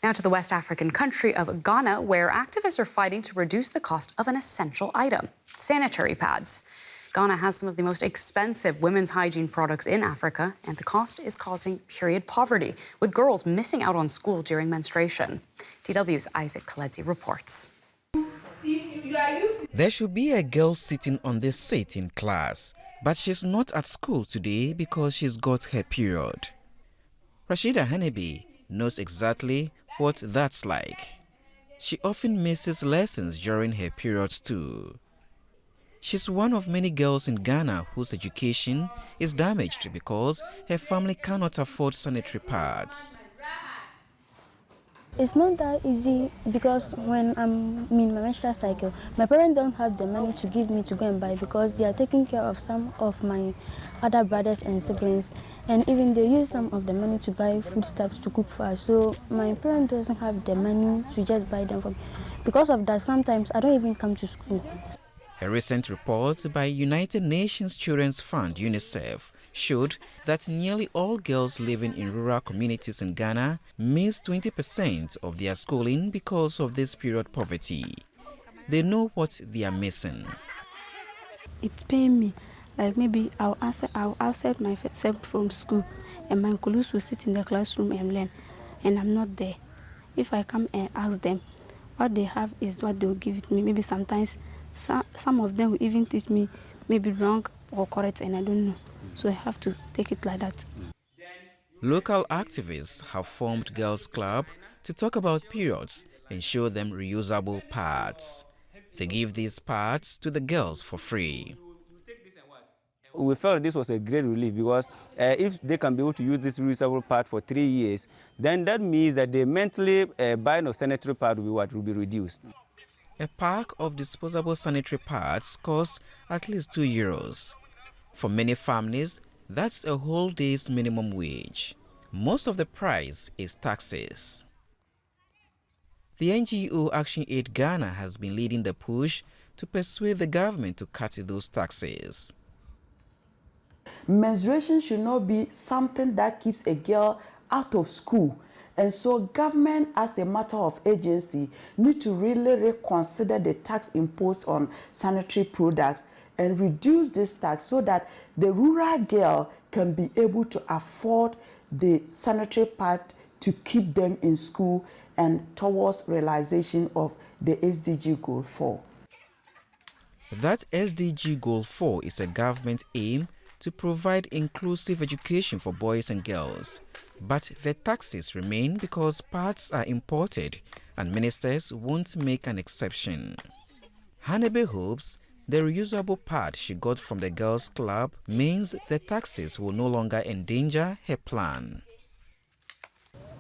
Now to the West African country of Ghana, where activists are fighting to reduce the cost of an essential item, sanitary pads. Ghana has some of the most expensive women's hygiene products in Africa, and the cost is causing period poverty, with girls missing out on school during menstruation. DW's Isaac Kaledzi reports. There should be a girl sitting on this seat in class, but she's not at school today because she's got her period. Rashida Hanebe knows exactly what that's like. She often misses lessons during her periods too. She's one of many girls in Ghana whose education is damaged because her family cannot afford sanitary pads. It's not that easy because when I'm in my menstrual cycle, my parents don't have the money to give me to go and buy because they are taking care of some of my other brothers and siblings, and even they use some of the money to buy foodstuffs to cook for us. So my parents doesn't have the money to just buy them for me. Because of that, sometimes I don't even come to school. A recent report by United Nations Children's Fund, UNICEF, showed that nearly all girls living in rural communities in Ghana miss 20% of their schooling because of this period poverty. They know what they are missing. It pains me. Like maybe I'll outside myself from school and my colleagues will sit in the classroom and learn, and I'm not there. If I come and ask them, what they have is what they will give it me. Maybe sometimes some of them will even teach me maybe wrong or correct, and I don't know. So I have to take it like that. Local activists have formed Girls Club to talk about periods and show them reusable pads. They give these pads to the girls for free. We felt this was a great relief because if they can be able to use this reusable pad for 3 years, then that means that the monthly buying of sanitary pad will be reduced. A pack of disposable sanitary pads costs at least €2. For many families, that's a whole day's minimum wage. Most of the price is taxes. The NGO Action Aid Ghana has been leading the push to persuade the government to cut those taxes. Menstruation should not be something that keeps a girl out of school. And so government, as a matter of agency, need to really reconsider the tax imposed on sanitary products and reduce this tax so that the rural girl can be able to afford the sanitary pad to keep them in school and towards realization of the SDG Goal 4. That SDG Goal 4 is a government aim to provide inclusive education for boys and girls. But the taxes remain because pads are imported and ministers won't make an exception. Hanebe hopes the reusable pad she got from the Girls Club means the taxes will no longer endanger her plan.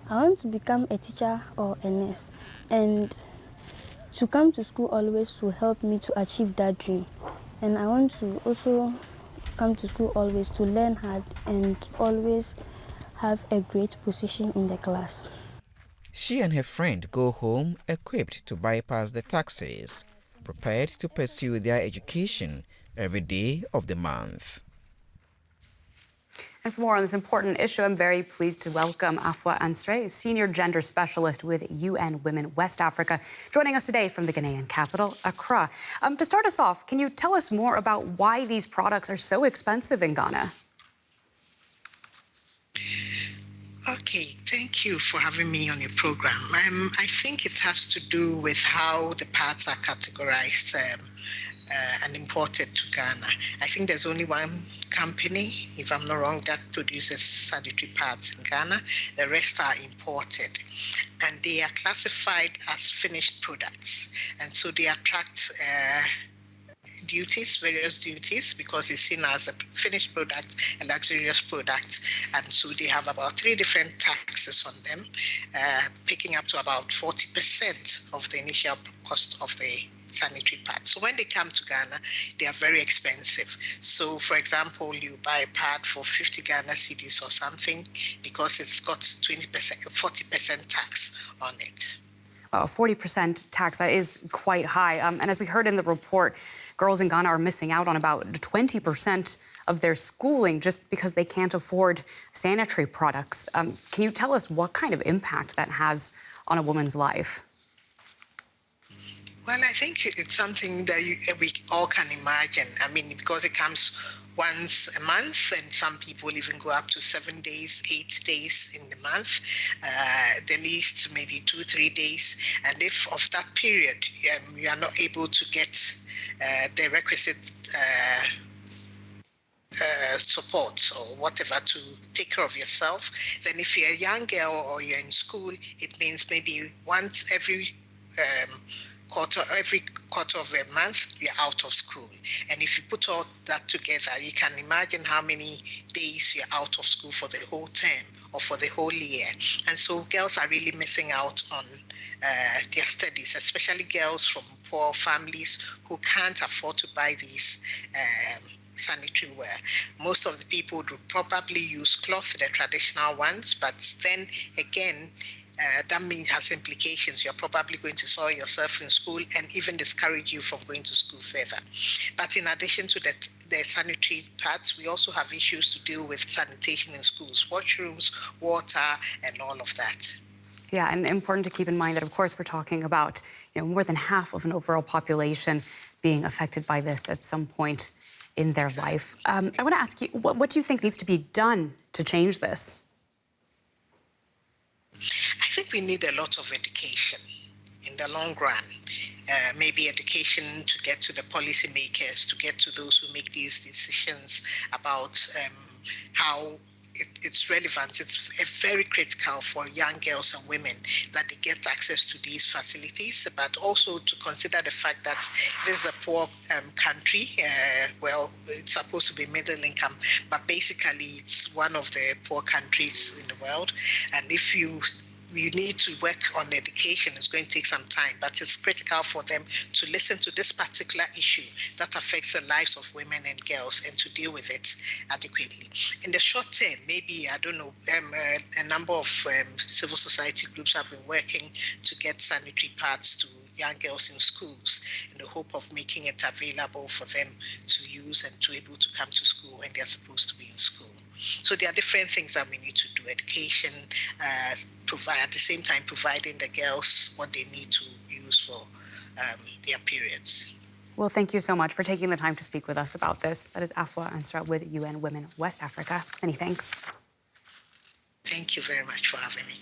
I want to become a teacher or a nurse, and to come to school always will help me to achieve that dream. And I want to also come to school always to learn hard and always have a great position in the class. She and her friend go home equipped to bypass the taxes, prepared to pursue their education every day of the month. And for more on this important issue, I'm very pleased to welcome Afua Ansre, Senior Gender Specialist with UN Women West Africa, joining us today from the Ghanaian capital, Accra. To start us off, can you tell us more about why these products are so expensive in Ghana? Okay, thank you for having me on your program. I think it has to do with how the pads are categorized and imported to Ghana. I think there's only one company, if I'm not wrong, that produces sanitary pads in Ghana. The rest are imported, and they are classified as finished products, and so they attract various duties, because it's seen as a finished product, a luxurious product, and so they have about 3 different taxes on them, picking up to about 40% of the initial cost of the sanitary pad. So when they come to Ghana, they are very expensive. So for example, you buy a pad for 50 Ghana cedis or something because it's got 20%, 40% tax on it. 40% tax, that is quite high. And as we heard in the report, girls in Ghana are missing out on about 20% of their schooling just because they can't afford sanitary products. Can you tell us what kind of impact that has on a woman's life? Well, I think it's something that we all can imagine. I mean, because it comes once a month, and some people even go up to 7 days, 8 days in the month, the least maybe 2-3 days. And if of that period you are not able to get the requisite support or whatever to take care of yourself, then if you're a young girl or you're in school, it means maybe once every quarter of a month you're out of school. And if you put all that together, you can imagine how many days you're out of school for the whole term or for the whole year. And so girls are really missing out on their studies, especially girls from poor families who can't afford to buy these sanitary wear. Most of the people would probably use cloth, the traditional ones, but then again, that means has implications. You're probably going to soil yourself in school and even discourage you from going to school further. But in addition to that, the sanitary pads, we also have issues to deal with sanitation in schools, washrooms, water, and all of that. Yeah, and important to keep in mind that, of course, we're talking about more than half of an overall population being affected by this at some point in their life. I want to ask you, what do you think needs to be done to change this? I think we need a lot of education in the long run. Maybe education to get to the policymakers, to get to those who make these decisions about how it's relevant. It's very critical for young girls and women that they get access to these facilities, but also to consider the fact that this is a poor country. Well, it's supposed to be middle income, but basically it's one of the poor countries in the world. And if you need to work on education, it's going to take some time, but it's critical for them to listen to this particular issue that affects the lives of women and girls and to deal with it adequately. In the short term, maybe, I don't know, a number of civil society groups have been working to get sanitary pads to young girls in schools in the hope of making it available for them to use and to be able to come to school when they're supposed to be in school. So there are different things that we need to do. Education, provide at the same time providing the girls what they need to use for their periods. Well, thank you so much for taking the time to speak with us about this. That is Afua Ansra with UN Women West Africa. Many thanks. Thank you very much for having me.